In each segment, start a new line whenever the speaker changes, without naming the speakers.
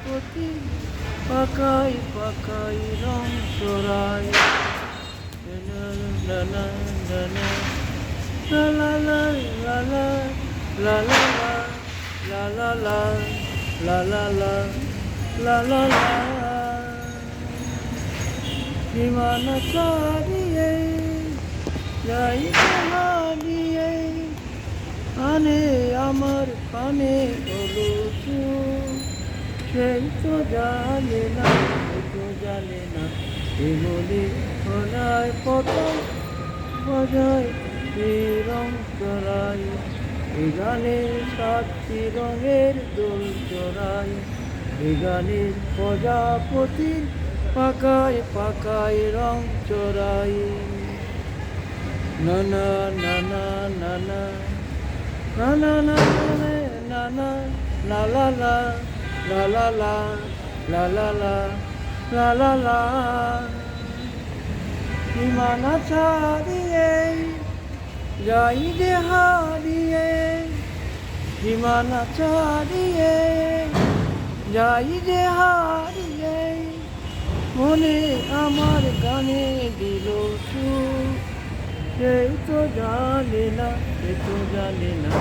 প্রজাপতি পাকাই পাকাই রং চড়াই লা লা লা লা লা লা লা লা লা লা লা লা লা লা লা লা লা লা সীমানা ছাড়িয়ে যাই হারিয়ে আনে আমার কানে হলো সেই তো জানে না সে তো জানে না এমনি খোলায় পতন বাজায় এই রং চড়াই এ গানের 7টি রঙের দোল চড়াই এ গানের প্রজাপতির পাকায় পাকায় রং চড়াই না না না না না না na na na na na la la la la la la la la la la la la সীমানা ছাড়িয়ে যাই যে হারিয়ে সীমানা ছাড়িয়ে যাই যে হারিয়ে মনে আমার গানে দিল সুর সেই তো জানে না সে তো জানে না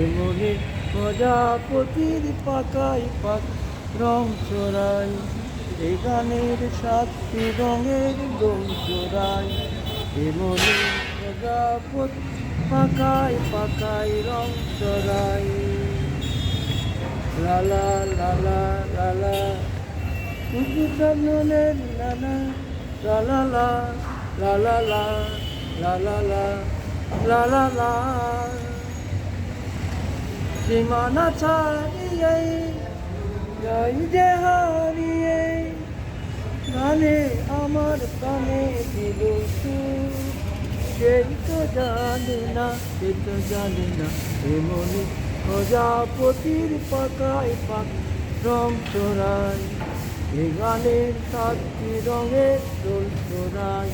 এমনি প্রজাপতির পাকাই পাক রং চড়াই এই গানের 7টি রঙের দোল চড়াই এমনি প্রজাপতি পাকাই পাকাই রং চড়াই লালা লালা লালা কুকু সামনের লালা লালা লালা লা la la la la la la সীমানা ছাড়িয়ে যাই যে হারিয়ে গানে আমার কানে দিল সুর সেই তো জানে না সে তো জানে না এমনি প্রজাপতির পাকায় পাক রং চড়াই এ গানের 7টি রঙের দোল চড়াই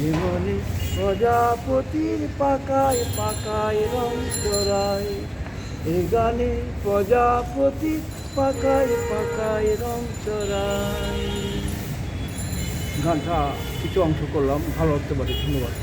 এমনি প্রজাপতির পাকায় পাকায় রং চড়াই এ গানে প্রজাপতির পাকায় পাকায় রং চড়াই। গানটা কিছু অংশ করলাম, ভালো লাগতে পারে। ধন্যবাদ।